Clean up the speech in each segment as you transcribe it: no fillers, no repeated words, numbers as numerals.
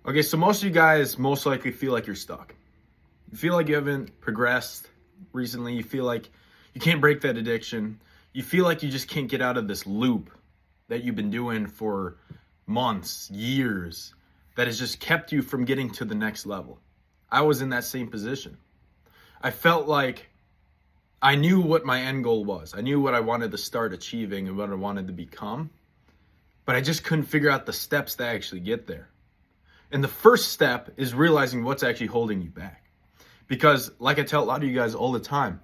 Okay, so most of you guys most likely feel like you're stuck. You feel like you haven't progressed recently. You feel like you can't break that addiction. You feel like you just can't get out of this loop that you've been doing for months, years, that has just kept you from getting to the next level. I was in that same position. I felt like I knew what my end goal was. I knew what I wanted to start achieving and what I wanted to become, but I just couldn't figure out the steps to actually get there. And the first step is realizing what's actually holding you back. Because like I tell a lot of you guys all the time,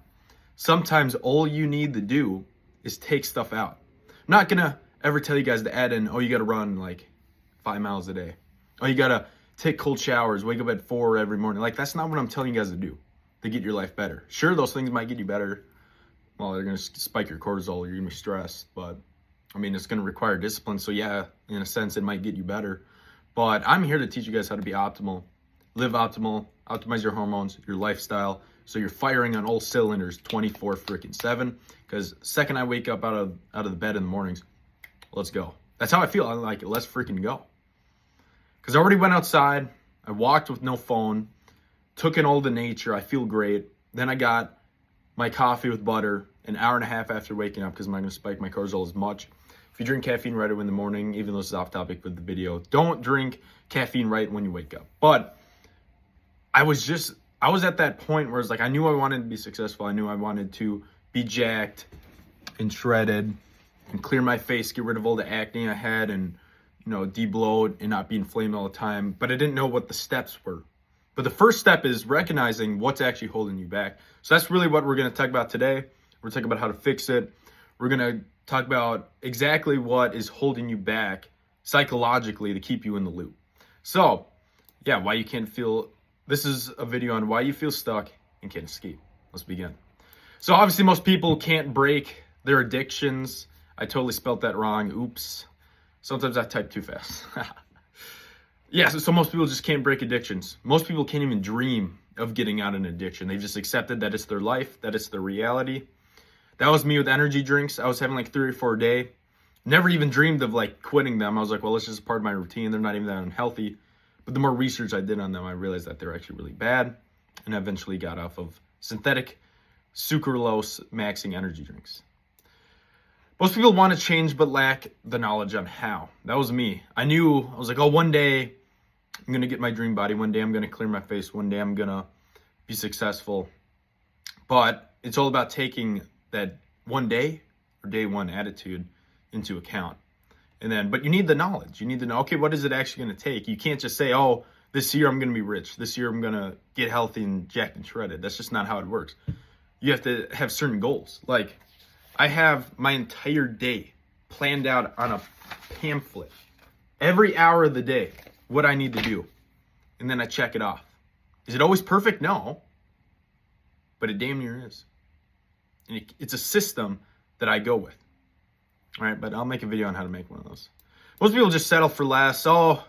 sometimes all you need to do is take stuff out. I'm not going to ever tell you guys to add in, oh, you got to run like 5 miles a day. Oh, you got to take cold showers, wake up at 4 every morning. Like, that's not what I'm telling you guys to do to get your life better. Sure, those things might get you better. Well, they're going to spike your cortisol. You're going to be stressed. But, I mean, it's going to require discipline. So, yeah, in a sense, it might get you better. But I'm here to teach you guys how to be optimal, live optimal, optimize your hormones, your lifestyle, so you're firing on all cylinders 24/7. Because second I wake up out of the bed in the mornings, let's go. That's how I feel. I'm like, let's freaking go. Because I already went outside. I walked with no phone, took in all the nature. I feel great. Then I got my coffee with butter an hour and a half after waking up because I'm not going to spike my cortisol as much. If you drink caffeine right away in the morning, even though this is off topic with the video, don't drink caffeine right when you wake up. But I was at that point where it's like, I knew I wanted to be successful. I knew I wanted to be jacked and shredded and clear my face, get rid of all the acne I had and, de-bloat and not be inflamed all the time. But I didn't know what the steps were. But the first step is recognizing what's actually holding you back. So that's really what we're going to talk about today. We're talking about how to fix it. We're going to talk about exactly what is holding you back psychologically to keep you in the loop. So, yeah, why you can't feel... This is a video on why you feel stuck and can't escape. Let's begin. So obviously most people can't break their addictions. I totally spelt that wrong. Oops. Sometimes I type too fast. Yeah, so most people just can't break addictions. Most people can't even dream of getting out of an addiction. They've just accepted that it's their life, that it's their reality. That was me with energy drinks. I was having like 3 or 4 a day. Never even dreamed of like quitting them. I was like, well, it's just part of my routine. They're not even that unhealthy. But the more research I did on them, I realized that they're actually really bad. And I eventually got off of synthetic sucralose maxing energy drinks. Most people want to change but lack the knowledge on how. That was me. I was like, oh, one day I'm going to get my dream body. One day I'm going to clear my face. One day I'm going to be successful. But it's all about taking that one day or day one attitude into account. But you need the knowledge. You need to know, okay, what is it actually going to take? You can't just say, oh, this year I'm going to be rich. This year I'm going to get healthy and jacked and shredded. That's just not how it works. You have to have certain goals. Like, I have my entire day planned out on a pamphlet. Every hour of the day, what I need to do. And then I check it off. Is it always perfect? No. But it damn near is. And it's a system that I go with. All right, but I'll make a video on how to make one of those. Most people just settle for less. Oh,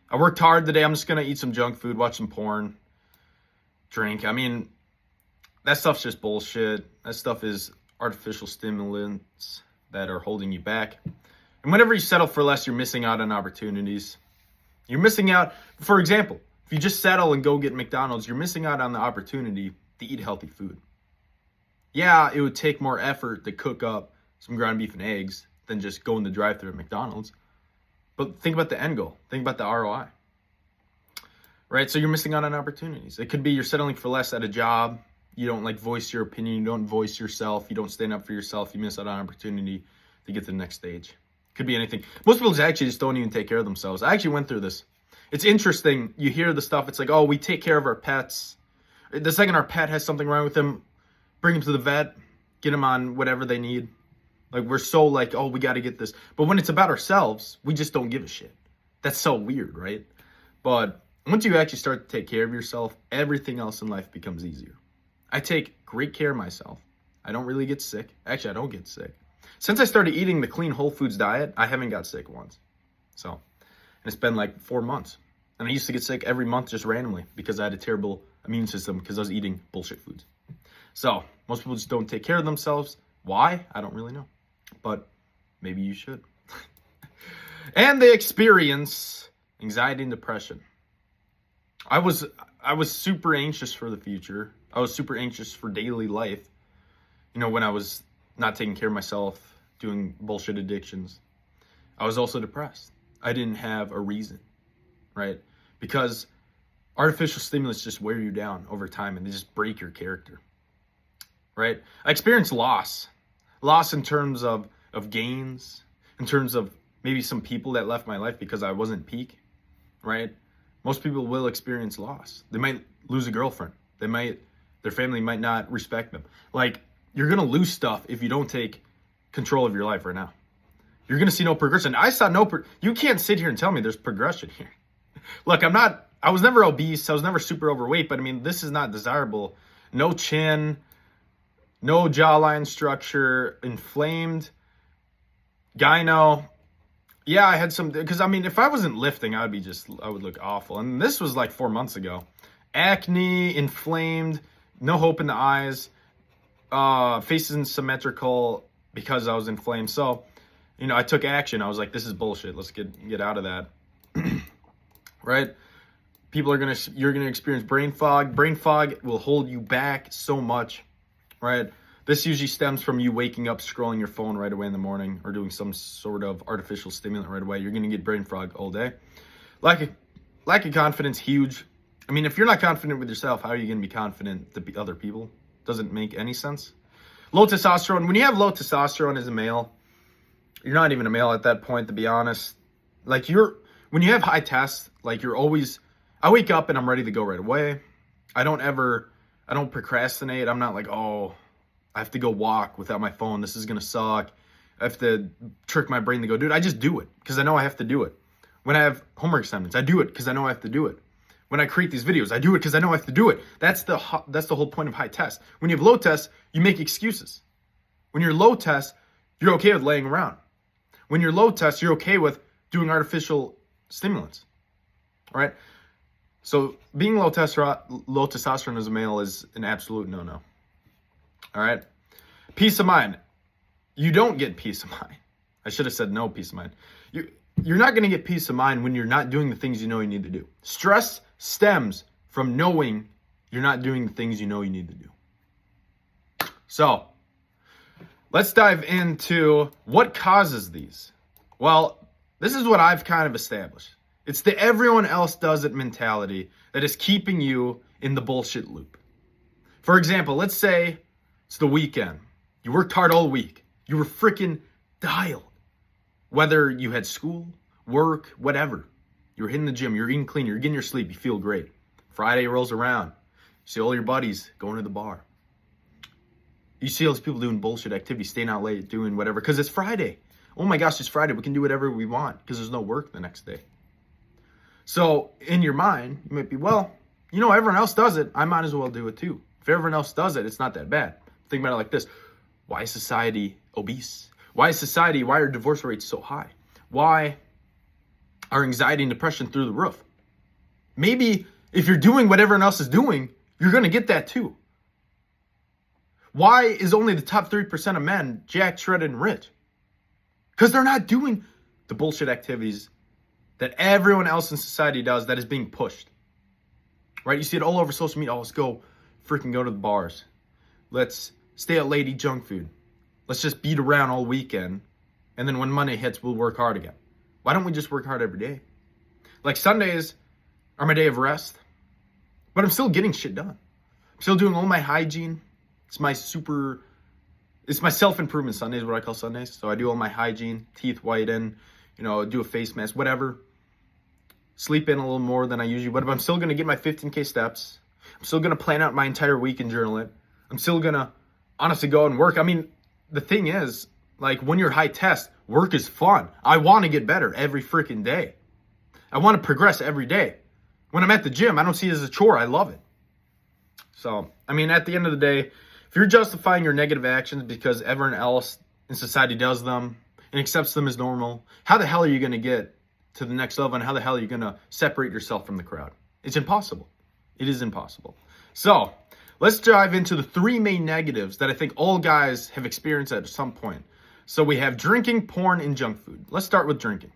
I worked hard today. I'm just going to eat some junk food, watch some porn, drink. I mean, that stuff's just bullshit. That stuff is artificial stimulants that are holding you back. And whenever you settle for less, you're missing out on opportunities. You're missing out. For example, if you just settle and go get McDonald's, you're missing out on the opportunity to eat healthy food. Yeah, it would take more effort to cook up some ground beef and eggs than just go in the drive-thru at McDonald's. But think about the end goal. Think about the ROI. Right? So you're missing out on opportunities. It could be you're settling for less at a job. You don't voice your opinion. You don't voice yourself. You don't stand up for yourself. You miss out on opportunity to get to the next stage. Could be anything. Most people actually just don't even take care of themselves. I actually went through this. It's interesting. You hear the stuff. It's like, oh, we take care of our pets. The second our pet has something wrong with them, bring them to the vet, get them on whatever they need. Like, we're so like, oh, we got to get this. But when it's about ourselves, we just don't give a shit. That's so weird, right? But once you actually start to take care of yourself, everything else in life becomes easier. I take great care of myself. I don't really get sick. Actually, I don't get sick. Since I started eating the clean whole foods diet, I haven't got sick once. And it's been like 4 months. And I used to get sick every month just randomly because I had a terrible immune system because I was eating bullshit foods. So most people just don't take care of themselves. Why? I don't really know. But maybe you should. And they experience anxiety and depression. I was super anxious for the future. I was super anxious for daily life. When I was not taking care of myself, doing bullshit addictions. I was also depressed. I didn't have a reason, right? Because artificial stimulants just wear you down over time and they just break your character, right? I experienced loss in terms of gains, in terms of maybe some people that left my life because I wasn't peak, right? Most people will experience loss. They might lose a girlfriend. Their family might not respect them. Like, you're going to lose stuff if you don't take control of your life right now. You're going to see no progression. I saw you can't sit here and tell me there's progression here. Look, I was never obese. I was never super overweight, but I mean, this is not desirable. No chin, no jawline structure, inflamed, gyno. Yeah, I had some, because I mean, if I wasn't lifting, I would look awful. And this was like 4 months ago. Acne, inflamed, no hope in the eyes, face isn't symmetrical because I was inflamed. So, I took action. I was like, this is bullshit. Let's get out of that. Right? You're gonna experience brain fog. Brain fog will hold you back so much, right? This usually stems from you waking up, scrolling your phone right away in the morning, or doing some sort of artificial stimulant right away. You're gonna get brain fog all day. Lack of confidence, huge. I mean, if you're not confident with yourself, how are you gonna be confident to be other people? Doesn't make any sense. Low testosterone. When you have low testosterone as a male, you're not even a male at that point, to be honest. Like, when you have high test, like, I wake up and I'm ready to go right away. I don't procrastinate. I'm not like, oh, I have to go walk without my phone. This is going to suck. I have to trick my brain to go do it. I just do it because I know I have to do it. When I have homework assignments, I do it because I know I have to do it. When I create these videos, I do it because I know I have to do it. That's the whole point of high test. When you have low test, you make excuses. When you're low test, you're okay with laying around. When you're low test, you're okay with doing artificial stimulants. All right? So being low testosterone as a male is an absolute no-no. All right? Peace of mind. You don't get peace of mind. I should have said no peace of mind. You're not going to get peace of mind when you're not doing the things you know you need to do. Stress stems from knowing you're not doing the things you know you need to do. So, let's dive into what causes these. Well, this is what I've kind of established. It's the everyone else does it mentality that is keeping you in the bullshit loop. For example, let's say it's the weekend. You worked hard all week. You were freaking dialed. Whether you had school, work, whatever. You're hitting the gym, you're eating clean, you're getting your sleep, you feel great. Friday rolls around. You see all your buddies going to the bar. You see all these people doing bullshit activities, staying out late, doing whatever, because it's Friday. Oh my gosh, it's Friday. We can do whatever we want because there's no work the next day. So in your mind, you might be, well, everyone else does it. I might as well do it too. If everyone else does it, it's not that bad. Think about it like this. Why is society obese? Why are divorce rates so high? Why are anxiety and depression through the roof? Maybe if you're doing what everyone else is doing, you're going to get that too. Why is only the top 3% of men jacked, shredded, and rich? Because they're not doing the bullshit activities that everyone else in society does that is being pushed. Right? You see it all over social media. Oh, let's go to the bars. Let's stay out late, eat junk food. Let's just beat around all weekend. And then when Monday hits, we'll work hard again. Why don't we just work hard every day? Like, Sundays are my day of rest. But I'm still getting shit done. I'm still doing all my hygiene. It's my self-improvement Sundays, what I call Sundays. So I do all my hygiene, teeth whiten, do a face mask, whatever. Sleep in a little more than I usually would, but I'm still going to get my 15K steps. I'm still going to plan out my entire week and journal it. I'm still going to honestly go out and work. I mean, the thing is, like, when you're high test, work is fun. I want to get better every freaking day. I want to progress every day. When I'm at the gym, I don't see it as a chore. I love it. So, I mean, at the end of the day, if you're justifying your negative actions because everyone else in society does them and accepts them as normal, how the hell are you going to get to the next level, and how the hell are you going to separate yourself from the crowd? It's impossible. It is impossible. So, let's dive into the 3 main negatives that I think all guys have experienced at some point. So we have drinking, porn, and junk food. Let's start with drinking.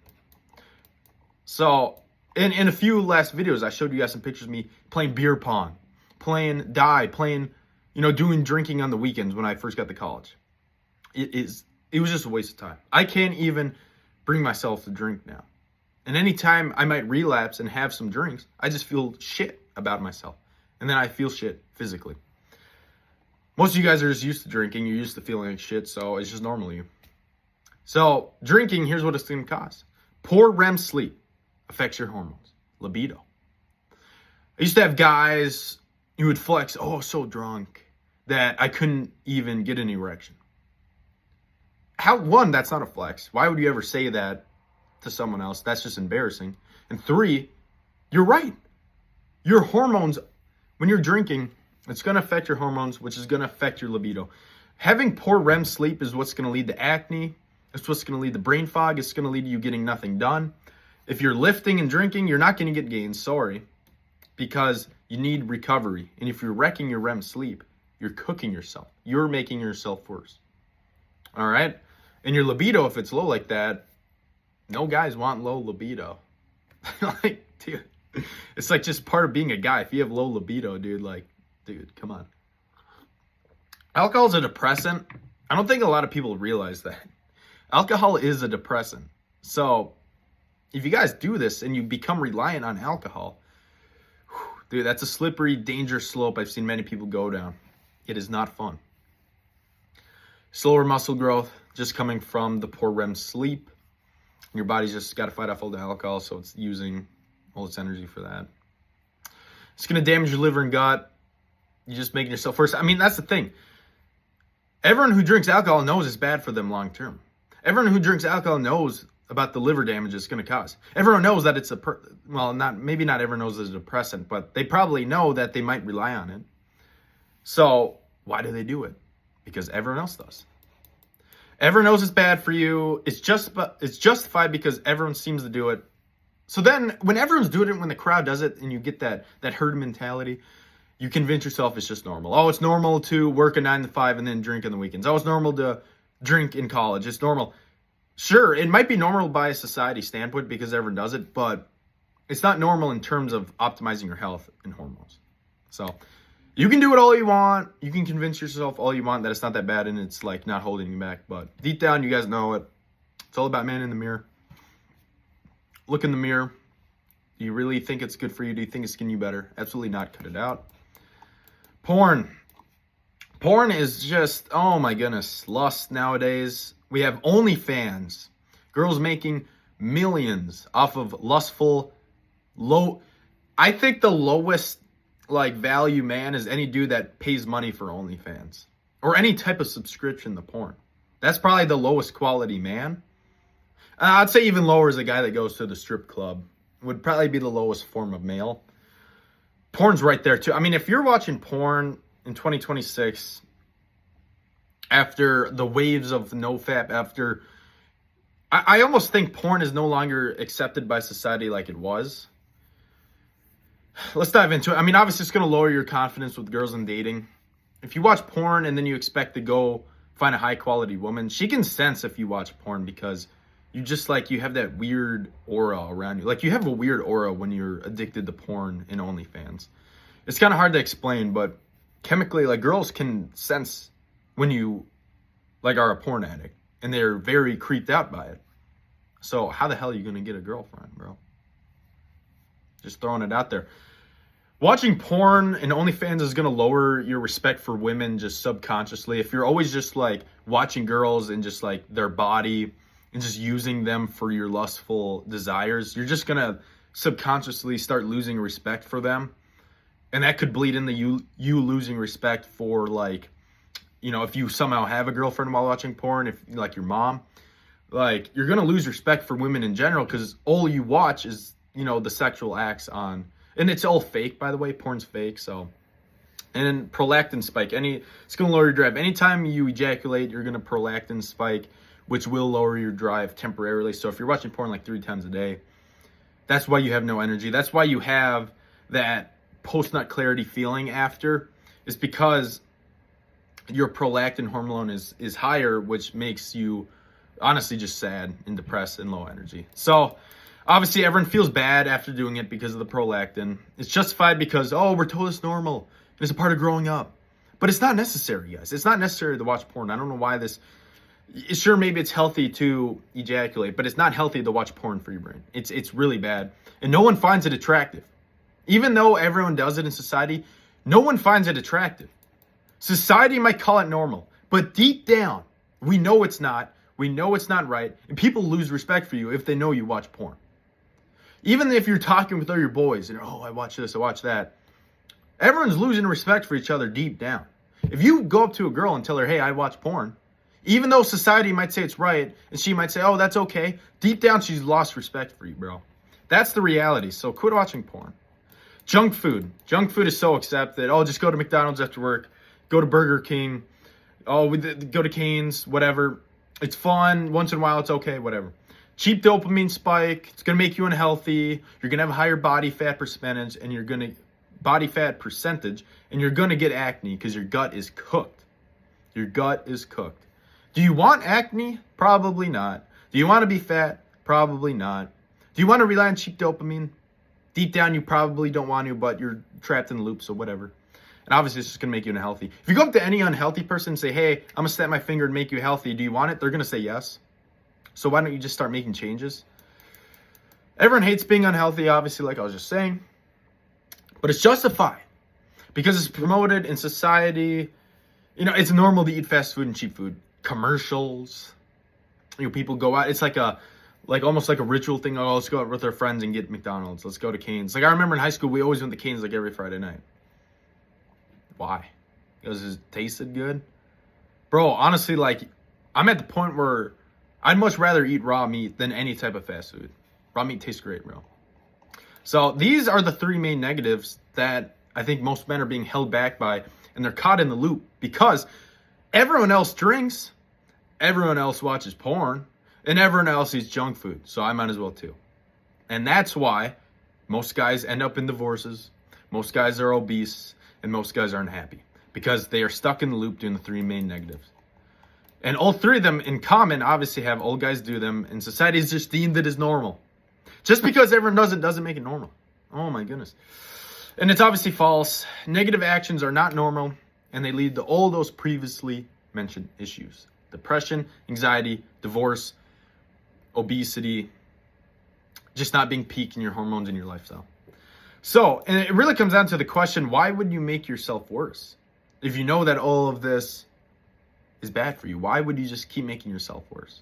So In a few last videos, I showed you guys some pictures of me playing beer pong, playing playing, doing drinking on the weekends when I first got to college. It was just a waste of time. I can't even bring myself to drink now. And anytime I might relapse and have some drinks, I just feel shit about myself. And then I feel shit physically. Most of you guys are just used to drinking. You're used to feeling like shit, so it's just normal to you. So drinking, here's what it's going to cause. Poor REM sleep affects your hormones, libido. I used to have guys who would flex, so drunk, that I couldn't even get an erection. One, that's not a flex. Why would you ever say that to someone else? That's just embarrassing. And 3, you're right. Your hormones, when you're drinking, it's going to affect your hormones, which is going to affect your libido. Having poor REM sleep is what's going to lead to acne. It's what's going to lead to brain fog. It's going to lead to you getting nothing done. If you're lifting and drinking, you're not going to get gains, sorry, because you need recovery. And if you're wrecking your REM sleep, you're cooking yourself. You're making yourself worse. All right? And your libido, if it's low like that, no guys want low libido. Like, dude, it's like just part of being a guy. If you have low libido, dude, come on. Alcohol is a depressant. I don't think a lot of people realize that. Alcohol is a depressant. So if you guys do this and you become reliant on alcohol, dude, that's a slippery, dangerous slope I've seen many people go down. It is not fun. Slower muscle growth, just coming from the poor REM sleep. Your body's just got to fight off all the alcohol, so it's using all its energy for that. It's going to damage your liver and gut. You're just making yourself worse. I mean, that's the thing. Everyone who drinks alcohol knows it's bad for them long term. Everyone who drinks alcohol knows about the liver damage it's going to cause. Everyone knows that it's maybe not everyone knows it's a depressant, but they probably know that they might rely on it. So why do they do it? Because everyone else does. Everyone knows it's bad for you. It's justified because everyone seems to do it. So then when everyone's doing it, when the crowd does it and you get that herd mentality, you convince yourself it's just normal. Oh, it's normal to work a 9 to 5 and then drink on the weekends. Oh, it's normal to drink in college. It's normal. Sure, it might be normal by a society standpoint because everyone does it, but it's not normal in terms of optimizing your health and hormones. So you can do it all you want. You can convince yourself all you want that it's not that bad and it's like not holding you back. But deep down, you guys know it. It's all about man in the mirror. Look in the mirror. Do you really think it's good for you? Do you think it's getting you better? Absolutely not. Cut it out. Porn. Porn is just, oh my goodness, lust nowadays. We have OnlyFans. Girls making millions off of lustful, I think the lowest value man is any dude that pays money for OnlyFans or any type of subscription to porn. That's probably the lowest quality man. I'd say even lower is a guy that goes to the strip club. Would probably be the lowest form of male. Porn's right there too. I mean, if you're watching porn in 2026, after the waves of NoFap, I almost think porn is no longer accepted by society like it was. Let's dive into it. I mean, obviously, it's going to lower your confidence with girls and dating. If you watch porn and then you expect to go find a high-quality woman, she can sense if you watch porn because you just, you have that weird aura around you. You have a weird aura when you're addicted to porn and OnlyFans. It's kind of hard to explain, but chemically, girls can sense when you, are a porn addict, and they're very creeped out by it. So how the hell are you going to get a girlfriend, bro? Just throwing it out there. Watching porn and OnlyFans is going to lower your respect for women just subconsciously. If you're always just watching girls and just their body and just using them for your lustful desires, you're just going to subconsciously start losing respect for them. And that could bleed into you losing respect for if you somehow have a girlfriend while watching porn, if your mom, you're going to lose respect for women in general because all you watch is, the sexual acts on. And it's all fake, by the way. Porn's fake, so. And then prolactin spike. It's going to lower your drive. Anytime you ejaculate, you're going to prolactin spike, which will lower your drive temporarily. So if you're watching porn 3 times a day, that's why you have no energy. That's why you have that post-nut clarity feeling after. Is because your prolactin hormone is higher, which makes you honestly just sad and depressed and low energy. So Obviously, everyone feels bad after doing it because of the prolactin. It's justified because, oh, we're told it's normal. It's a part of growing up. But it's not necessary, guys. It's not necessary to watch porn. I don't know why this... Sure, maybe it's healthy to ejaculate, but it's not healthy to watch porn for your brain. It's really bad. And no one finds it attractive. Even though everyone does it in society, no one finds it attractive. Society might call it normal, but deep down, we know it's not. We know it's not right. And people lose respect for you if they know you watch porn. Even if you're talking with all your boys and, oh, I watch this, I watch that. Everyone's losing respect for each other deep down. If you go up to a girl and tell her, hey, I watch porn, even though society might say it's right, and she might say, oh, that's okay, deep down she's lost respect for you, bro. That's the reality. So quit watching porn. Junk food. Junk food is so accepted. Oh, just go to McDonald's after work. Go to Burger King. Oh, go to Cane's, whatever. It's fun. Once in a while, it's okay, whatever. Cheap dopamine spike. It's going to make you unhealthy. You're going to have a higher body fat percentage, and you're going to get acne because your gut is cooked. Your gut is cooked. Do you want acne? Probably not. Do you want to be fat? Probably not. Do you want to rely on cheap dopamine? Deep down, you probably don't want to, but you're trapped in the loop, so whatever. And obviously, it's just going to make you unhealthy. If you go up to any unhealthy person and say, hey, I'm going to snap my finger and make you healthy, do you want it? They're going to say yes. So why don't you just start making changes? Everyone hates being unhealthy, obviously, like I was just saying. But it's justified because it's promoted in society. You know, it's normal to eat fast food and cheap food. Commercials. You know, people go out. It's like almost like a ritual thing. Oh, let's go out with our friends and get McDonald's. Let's go to Cane's. Like I remember in high school, we always went to Cane's like every Friday night. Why? Because it tasted good? Bro, honestly, like I'm at the point where I'd much rather eat raw meat than any type of fast food. Raw meat tastes great, bro. So these are the three main negatives that I think most men are being held back by, and they're caught in the loop because everyone else drinks, everyone else watches porn, and everyone else eats junk food. So I might as well too. And that's why most guys end up in divorces, most guys are obese, and most guys are unhappy because they are stuck in the loop doing the three main negatives. And all three of them in common obviously have old guys do them, and society has just deemed it as normal. Just because everyone does it doesn't make it normal. Oh my goodness. And it's obviously false. Negative actions are not normal, and they lead to all those previously mentioned issues. Depression, anxiety, divorce, obesity, just not being peak in your hormones and your lifestyle. So, and it really comes down to the question, why would you make yourself worse? If you know that all of this is bad for you, why would you just keep making yourself worse?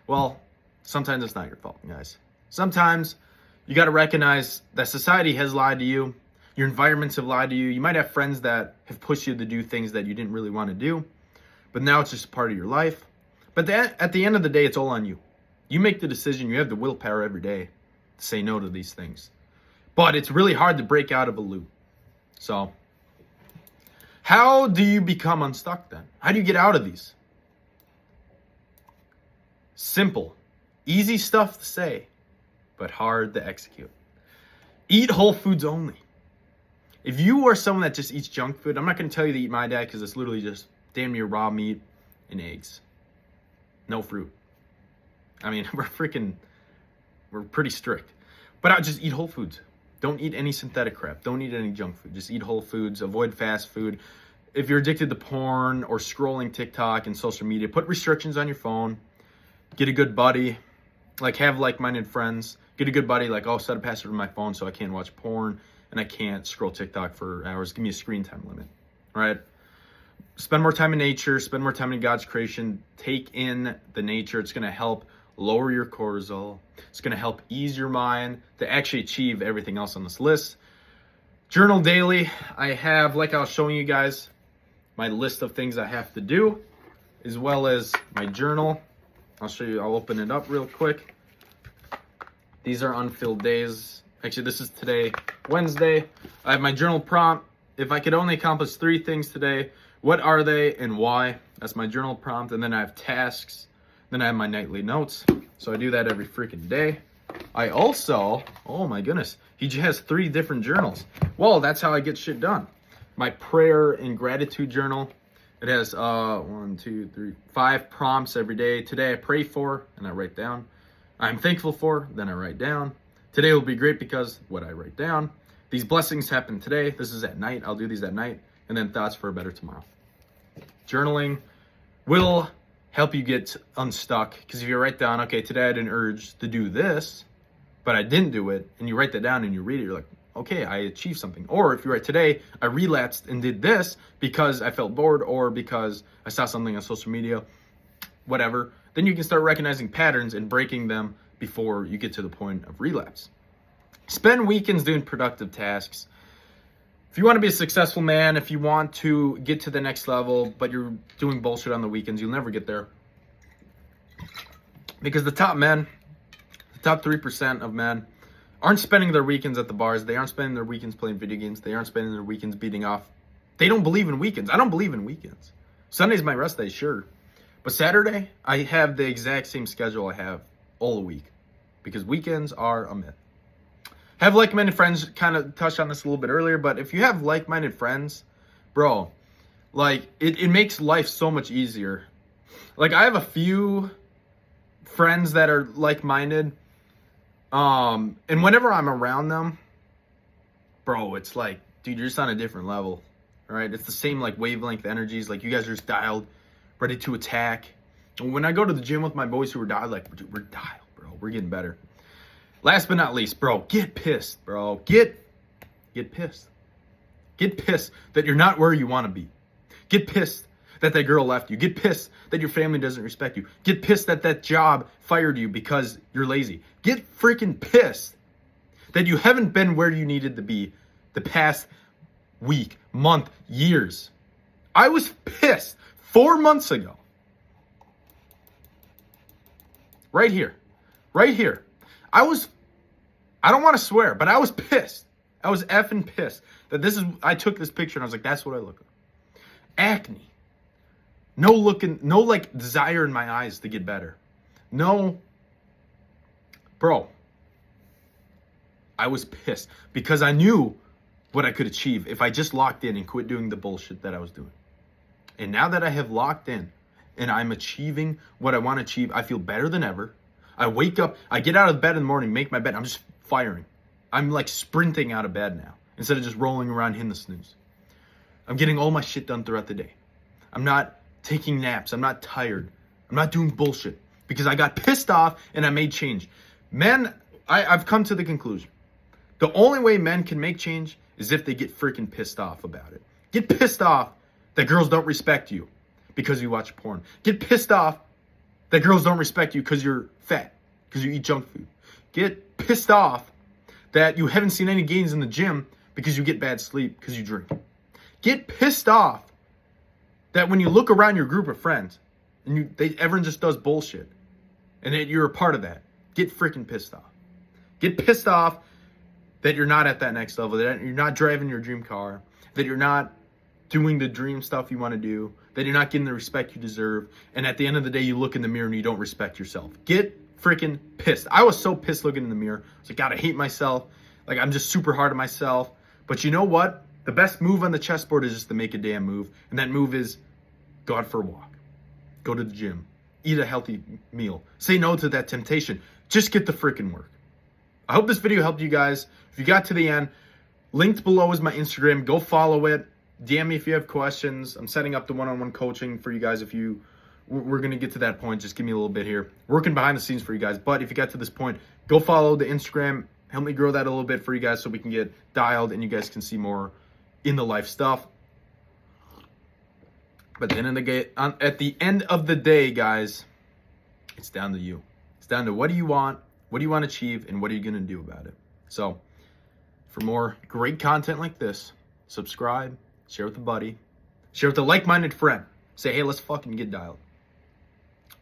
Well, sometimes it's not your fault, guys. Sometimes you got to recognize that society has lied to you. Your environments have lied to you. You might have friends that have pushed you to do things that you didn't really want to do, but now it's just part of your life. But at the end of the day, it's all on you. You make the decision. You have the willpower every day to say no to these things. But it's really hard to break out of a loop. So, how do you become unstuck then? How do you get out of these? Simple. Easy stuff to say, but hard to execute. Eat whole foods only. If you are someone that just eats junk food, I'm not going to tell you to eat my diet because it's literally just damn near raw meat and eggs. No fruit. I mean, we're pretty strict. But I just eat whole foods. Don't eat any synthetic crap. Don't eat any junk food. Just eat whole foods. Avoid fast food. If you're addicted to porn or scrolling TikTok and social media, put restrictions on your phone. Get a good buddy. Like, have like-minded friends. Get a good buddy. Like, oh, set a password on my phone so I can't watch porn and I can't scroll TikTok for hours. Give me a screen time limit. All right? Spend more time in nature. Spend more time in God's creation. Take in the nature. It's going to help lower your cortisol. It's going to help ease your mind to actually achieve everything else on this list. Journal daily. I have, like I was showing you guys, my list of things I have to do, as well as my journal. I'll show you. I'll open it up real quick. These are unfilled days. Actually, this is today, Wednesday. I have my journal prompt. If I could only accomplish 3 things today, what are they and why? That's my journal prompt. And then I have tasks. Then I have my nightly notes. So I do that every freaking day. I also, oh my goodness, he has 3 different journals. Well, that's how I get shit done. My prayer and gratitude journal. It has 5 prompts every day. Today I pray for, and I write down. I'm thankful for, then I write down. Today will be great because what I write down. These blessings happen today. This is at night. I'll do these at night. And then thoughts for a better tomorrow. Journaling will help you get unstuck, because if you write down, okay, today I had an urge to do this, but I didn't do it, and you write that down and you read it, you're like, okay, I achieved something. Or if you write, today I relapsed and did this because I felt bored or because I saw something on social media, whatever, then you can start recognizing patterns and breaking them before you get to the point of relapse. Spend weekends doing productive tasks. If you want to be a successful man, if you want to get to the next level, but you're doing bullshit on the weekends, you'll never get there. Because the top 3% of men aren't spending their weekends at the bars. They aren't spending their weekends playing video games. They aren't spending their weekends beating off. They don't believe in weekends. I don't believe in weekends. Sunday's my rest day, sure. But Saturday, I have the exact same schedule I have all the week. Because weekends are a myth. Have like-minded friends, kind of touched on this a little bit earlier, but if you have like-minded friends, bro, like, it makes life so much easier. Like, I have a few friends that are like-minded, and whenever I'm around them, bro, it's like, dude, you're just on a different level, right? It's the same, like, wavelength energies, like, you guys are just dialed, ready to attack. And when I go to the gym with my boys who are dialed, like, we're dialed, bro, we're getting better. Last but not least, bro, get pissed, bro. Get pissed. Get pissed that you're not where you want to be. Get pissed that that girl left you. Get pissed that your family doesn't respect you. Get pissed that that job fired you because you're lazy. Get freaking pissed that you haven't been where you needed to be the past week, month, years. I was pissed 4 months ago. Right here. I don't want to swear, but I was pissed. I was effing pissed that I took this picture and I was like, that's what I look like. Acne. No like desire in my eyes to get better. No. Bro. I was pissed because I knew what I could achieve if I just locked in and quit doing the bullshit that I was doing. And now that I have locked in and I'm achieving what I want to achieve, I feel better than ever. I wake up, I get out of bed in the morning, make my bed. I'm just firing. I'm like sprinting out of bed now instead of just rolling around hitting the snooze. I'm getting all my shit done throughout the day. I'm not taking naps. I'm not tired. I'm not doing bullshit because I got pissed off and I made change. Men, I've come to the conclusion. The only way men can make change is if they get freaking pissed off about it. Get pissed off that girls don't respect you because you watch porn. Get pissed off that girls don't respect you because you're fat, because you eat junk food. Get pissed off that you haven't seen any gains in the gym because you get bad sleep, because you drink. Get pissed off that when you look around your group of friends and everyone just does bullshit and that you're a part of that. Get freaking pissed off. Get pissed off that you're not at that next level, that you're not driving your dream car, that you're not doing the dream stuff you want to do, that you're not getting the respect you deserve, and at the end of the day, you look in the mirror and you don't respect yourself. Get freaking pissed. I was so pissed looking in the mirror. I was like, God, I hate myself. Like, I'm just super hard on myself. But you know what? The best move on the chessboard is just to make a damn move, and that move is go out for a walk. Go to the gym. Eat a healthy meal. Say no to that temptation. Just get the freaking work. I hope this video helped you guys. If you got to the end, linked below is my Instagram. Go follow it. DM me if you have questions. I'm setting up the one-on-one coaching for you guys. We're going to get to that point. Just give me a little bit here. Working behind the scenes for you guys. But if you got to this point, go follow the Instagram. Help me grow that a little bit for you guys so we can get dialed and you guys can see more in the life stuff. But at the end of the day, guys, it's down to you. It's down to what do you want to achieve, and what are you going to do about it? So for more great content like this, subscribe, share with a buddy, share with a like-minded friend. Say, hey, let's fucking get dialed.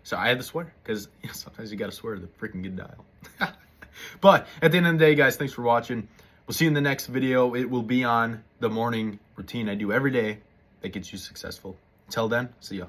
So I had to swear because sometimes you got to swear to freaking get dialed. But at the end of the day, guys, thanks for watching. We'll see you in the next video. It will be on the morning routine I do every day that gets you successful. Until then, see ya.